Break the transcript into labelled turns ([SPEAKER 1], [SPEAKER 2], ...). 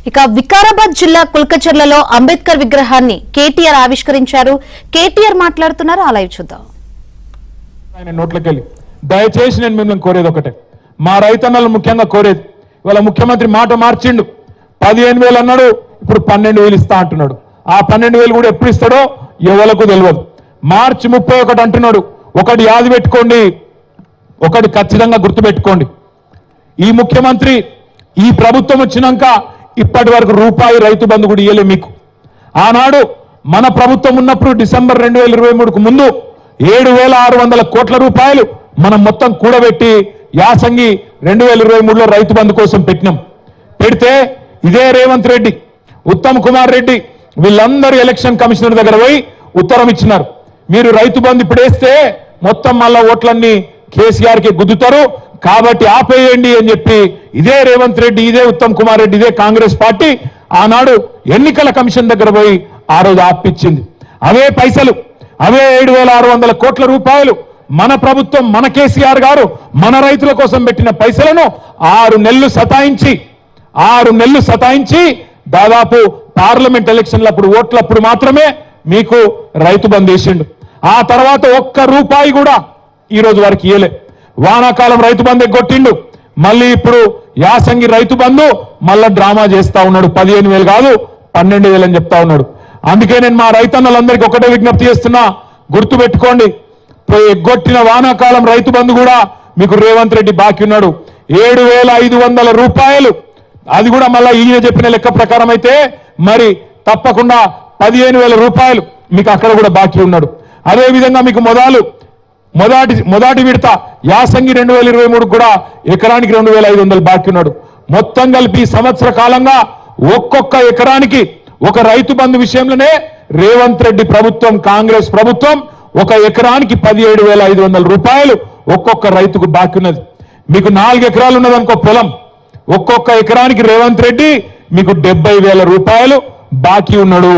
[SPEAKER 1] ఇక వికారాబాద్ జిల్లా కుల్కచర్లలో అంబేద్కర్ విగ్రహాన్ని కేటీఆర్ ఆవిష్కరించారు. కేటీఆర్ మాట్లాడుతున్నారు. ఆ లైవ్ చూద్దాం.
[SPEAKER 2] ఆయన నోట్లకెళ్ళి దయచేసి నేను మిమ్మల్ని కోరేది ఒకటే, మా రైతన్నలు ముఖ్యంగా కోరేది, ఇవాళ ముఖ్యమంత్రి మాట మార్చిండు. 15,000 అన్నాడు, ఇప్పుడు 12,000 ఇస్తా అంటున్నాడు. ఆ 12,000 కూడా ఎప్పుడు ఇస్తాడో ఎవరికి తెలియదు. మార్చి 31 అంటున్నాడు. ఒకటి యాది పెట్టుకోండి, ఒకటి ఖచ్చితంగా గుర్తుపెట్టుకోండి. ఈ ముఖ్యమంత్రి ఈ ప్రభుత్వం వచ్చినాక ఇప్పటి వరకు రూపాయి రైతు బంధు కూడా ఇయ్యలే మీకు. ఆనాడు మన ప్రభుత్వం ఉన్నప్పుడు డిసెంబర్ 2023కు ముందు 7,600 కోట్ల రూపాయలు మనం మొత్తం కూడబెట్టి యాసంగి 2023లో రైతు బంధు కోసం పెట్టినాం. పెడితే ఇదే రేవంత్ రెడ్డి, ఉత్తమ్ కుమార్ రెడ్డి వీళ్ళందరూ ఎలక్షన్ కమిషనర్ దగ్గర పోయి ఉత్తరం ఇచ్చినారు. మీరు రైతు బంధు ఇప్పుడు వేస్తే మొత్తం మళ్ళా ఓట్లన్నీ కేసీఆర్కి గుద్దుతారు, కాబట్టి ఆపేయండి అని చెప్పి ఇదే రేవంత్ రెడ్డి, ఇదే ఉత్తమ్ కుమార్ రెడ్డి, ఇదే కాంగ్రెస్ పార్టీ ఆనాడు ఎన్నికల కమిషన్ దగ్గర పోయి ఆ రోజు ఆపిచ్చింది. అవే పైసలు, అవే 7,600 కోట్ల రూపాయలు మన ప్రభుత్వం, మన కేసీఆర్ గారు మన రైతుల కోసం పెట్టిన పైసలను 6 నెలలు సతాయించి దాదాపు పార్లమెంట్ ఎలక్షన్లప్పుడు ఓట్లప్పుడు మాత్రమే మీకు రైతు బంధు వేసిండు. ఆ తర్వాత ఒక్క రూపాయి కూడా ఈ రోజు వరకు ఇయ్యలే. వానాకాలం రైతు బంధు ఎగ్గొట్టిండు. మళ్ళీ ఇప్పుడు యాసంగి రైతు బంధు మళ్ళా డ్రామా చేస్తా ఉన్నాడు. 15,000 కాదు 12,000 అని చెప్తా ఉన్నాడు. అందుకే నేను మా రైతన్నలందరికీ ఒకటే విజ్ఞప్తి చేస్తున్నా, గుర్తుపెట్టుకోండి, ఎగ్గొట్టిన వానాకాలం రైతు బంధు కూడా మీకు రేవంత్ రెడ్డి బాకీ ఉన్నాడు. 7,500 రూపాయలు. అది కూడా మళ్ళా ఈయన చెప్పిన లెక్క ప్రకారం అయితే మరి తప్పకుండా 15,000 రూపాయలు మీకు అక్కడ కూడా బాకీ ఉన్నాడు. అదేవిధంగా మీకు మొదటి విడత యాసంగి 2023 కూడా ఎకరానికి 2,500 బాకీ ఉన్నాడు. మొత్తం కలిపి సంవత్సర కాలంగా ఒక్కొక్క ఎకరానికి ఒక రైతు బంధు విషయంలోనే రేవంత్ రెడ్డి ప్రభుత్వం, కాంగ్రెస్ ప్రభుత్వం ఒక ఎకరానికి 17,500 రూపాయలు ఒక్కొక్క రైతుకు బాకీ ఉన్నది. మీకు 4 ఎకరాలు ఉన్నదనుకో పొలం, ఒక్కొక్క ఎకరానికి రేవంత్ రెడ్డి మీకు 70,000 రూపాయలు బాకీ ఉన్నాడు.